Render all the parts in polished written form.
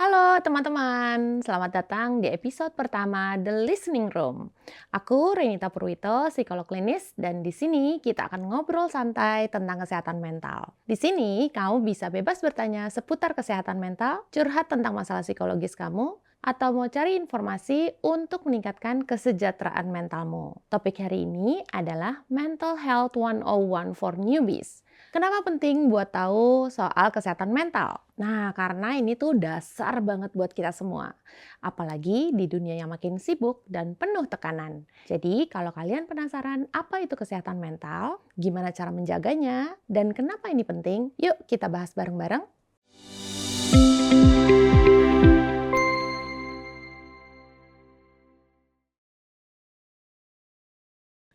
Halo teman-teman, selamat datang di episode pertama The Listening Room. Aku Renita Purwito, psikolog klinis, dan di sini kita akan ngobrol santai tentang kesehatan mental. Di sini kamu bisa bebas bertanya seputar kesehatan mental, curhat tentang masalah psikologis kamu, atau mau cari informasi untuk meningkatkan kesejahteraan mentalmu. Topik hari ini adalah Mental Health 101 for Newbies. Kenapa penting buat tahu soal kesehatan mental? Nah, karena ini tuh dasar banget buat kita semua. Apalagi di dunia yang makin sibuk dan penuh tekanan. Jadi, kalau kalian penasaran apa itu kesehatan mental, gimana cara menjaganya, dan kenapa ini penting, yuk kita bahas bareng-bareng.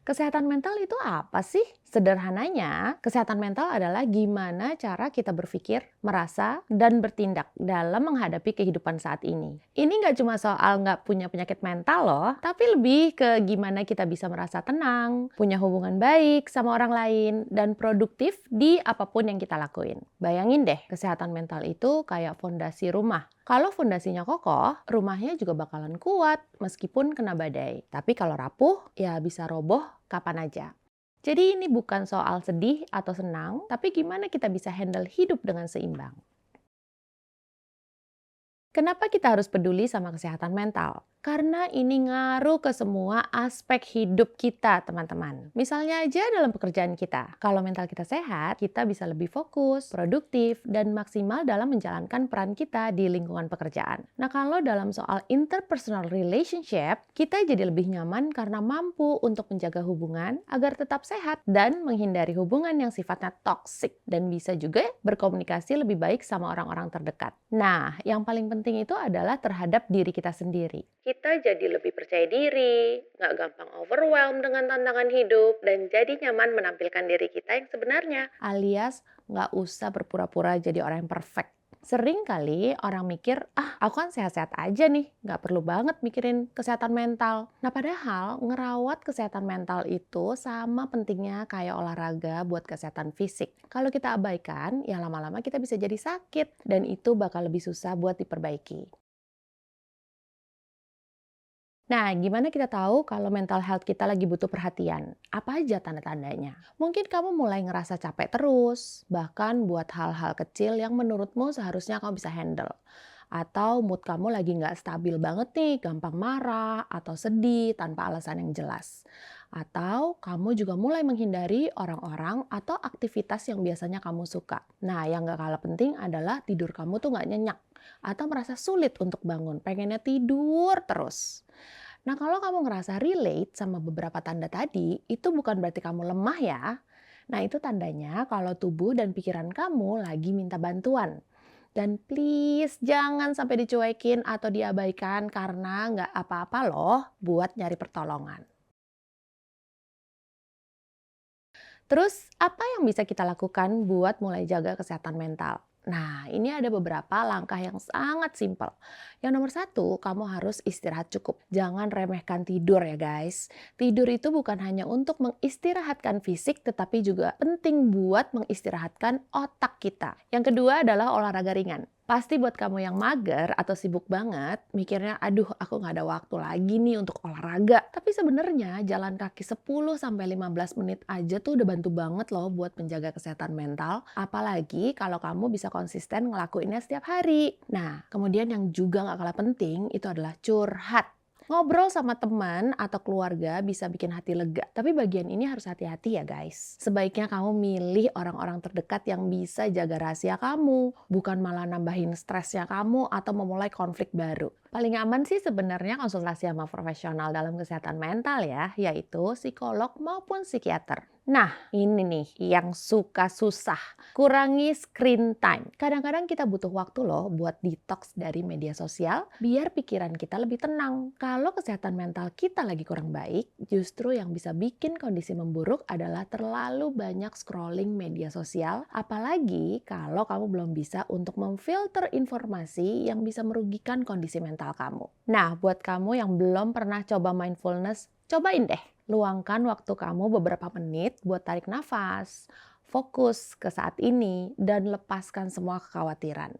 Kesehatan mental itu apa sih? Sederhananya, kesehatan mental adalah gimana cara kita berpikir, merasa, dan bertindak dalam menghadapi kehidupan saat ini. Ini nggak cuma soal nggak punya penyakit mental loh, tapi lebih ke gimana kita bisa merasa tenang, punya hubungan baik sama orang lain, dan produktif di apapun yang kita lakuin. Bayangin deh, kesehatan mental itu kayak fondasi rumah. Kalau fondasinya kokoh, rumahnya juga bakalan kuat meskipun kena badai. Tapi kalau rapuh, ya bisa roboh kapan aja. Jadi ini bukan soal sedih atau senang, tapi gimana kita bisa handle hidup dengan seimbang. Kenapa kita harus peduli sama kesehatan mental? Karena ini ngaruh ke semua aspek hidup kita, teman-teman. Misalnya aja dalam pekerjaan kita. Kalau mental kita sehat, kita bisa lebih fokus, produktif, dan maksimal dalam menjalankan peran kita di lingkungan pekerjaan. Nah, kalau dalam soal interpersonal relationship, kita jadi lebih nyaman karena mampu untuk menjaga hubungan agar tetap sehat dan menghindari hubungan yang sifatnya toksik dan bisa juga berkomunikasi lebih baik sama orang-orang terdekat. Nah, yang paling penting itu adalah terhadap diri kita sendiri. Kita jadi lebih percaya diri, nggak gampang overwhelmed dengan tantangan hidup, dan jadi nyaman menampilkan diri kita yang sebenarnya. Alias, nggak usah berpura-pura jadi orang yang perfect. Sering kali orang mikir, aku kan sehat-sehat aja nih, nggak perlu banget mikirin kesehatan mental. Nah padahal ngerawat kesehatan mental itu sama pentingnya kayak olahraga buat kesehatan fisik. Kalau kita abaikan, ya lama-lama kita bisa jadi sakit, dan itu bakal lebih susah buat diperbaiki. Nah, gimana kita tahu kalau mental health kita lagi butuh perhatian? Apa aja tanda-tandanya? Mungkin kamu mulai ngerasa capek terus, bahkan buat hal-hal kecil yang menurutmu seharusnya kamu bisa handle. Atau mood kamu lagi nggak stabil banget nih, gampang marah atau sedih tanpa alasan yang jelas. Atau kamu juga mulai menghindari orang-orang atau aktivitas yang biasanya kamu suka. Nah, yang nggak kalah penting adalah tidur kamu tuh nggak nyenyak. Atau merasa sulit untuk bangun, pengennya tidur terus. Nah, kalau kamu ngerasa relate sama beberapa tanda tadi, itu bukan berarti kamu lemah ya. Nah, itu tandanya kalau tubuh dan pikiran kamu lagi minta bantuan. Dan please jangan sampai dicuekin atau diabaikan karena nggak apa-apa loh buat nyari pertolongan. Terus, apa yang bisa kita lakukan buat mulai jaga kesehatan mental? Nah, ini ada beberapa langkah yang sangat simpel. Yang nomor satu, kamu harus istirahat cukup. Jangan remehkan tidur ya guys. Tidur itu bukan hanya untuk mengistirahatkan fisik, tetapi juga penting buat mengistirahatkan otak kita. Yang kedua adalah olahraga ringan. Pasti buat kamu yang mager atau sibuk banget, mikirnya, aduh aku nggak ada waktu lagi nih untuk olahraga. Tapi sebenarnya jalan kaki 10-15 menit aja tuh udah bantu banget loh buat menjaga kesehatan mental. Apalagi kalau kamu bisa konsisten ngelakuinnya setiap hari. Nah, kemudian yang juga nggak kalah penting itu adalah curhat. Ngobrol sama teman atau keluarga bisa bikin hati lega, tapi bagian ini harus hati-hati ya guys. Sebaiknya kamu milih orang-orang terdekat yang bisa jaga rahasia kamu, bukan malah nambahin stresnya kamu atau memulai konflik baru. Paling aman sih sebenarnya konsultasi sama profesional dalam kesehatan mental ya, yaitu psikolog maupun psikiater. Nah, ini nih yang suka susah. Kurangi screen time. Kadang-kadang kita butuh waktu loh buat detox dari media sosial biar pikiran kita lebih tenang. Kalau kesehatan mental kita lagi kurang baik, justru yang bisa bikin kondisi memburuk adalah terlalu banyak scrolling media sosial, apalagi kalau kamu belum bisa untuk memfilter informasi yang bisa merugikan kondisi mental kamu. Nah, buat kamu yang belum pernah coba mindfulness, cobain deh. Luangkan waktu kamu beberapa menit buat tarik nafas, fokus ke saat ini dan lepaskan semua kekhawatiran.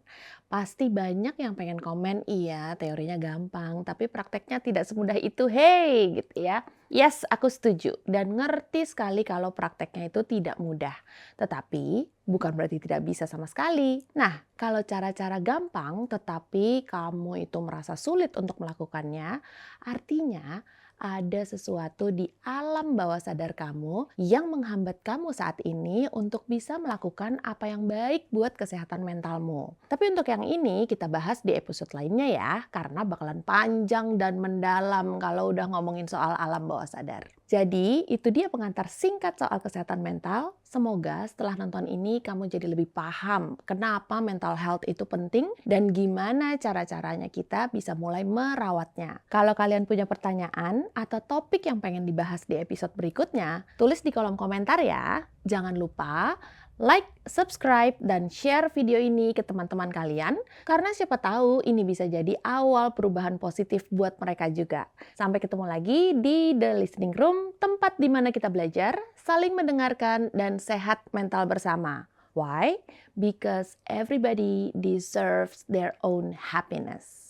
Pasti banyak yang pengen komen, iya teorinya gampang, tapi prakteknya tidak semudah itu, hey gitu ya. Yes, aku setuju dan ngerti sekali kalau prakteknya itu tidak mudah. Tetapi bukan berarti tidak bisa sama sekali. Nah, kalau cara-cara gampang tetapi kamu itu merasa sulit untuk melakukannya, artinya ada sesuatu di alam bawah sadar kamu yang menghambat kamu saat ini untuk bisa melakukan apa yang baik buat kesehatan mentalmu. Tapi untuk yang ini kita bahas di episode lainnya ya, karena bakalan panjang dan mendalam kalau udah ngomongin soal alam bawah sadar. Jadi itu dia pengantar singkat soal kesehatan mental. Semoga setelah nonton ini kamu jadi lebih paham kenapa mental health itu penting dan gimana cara-caranya kita bisa mulai merawatnya. Kalau kalian punya pertanyaan atau topik yang pengen dibahas di episode berikutnya, tulis di kolom komentar ya. Jangan lupa like, subscribe, dan share video ini ke teman-teman kalian karena siapa tahu ini bisa jadi awal perubahan positif buat mereka juga. Sampai ketemu lagi di The Listening Room, tempat di mana kita belajar, saling mendengarkan, dan sehat mental bersama. Why? Because everybody deserves their own happiness.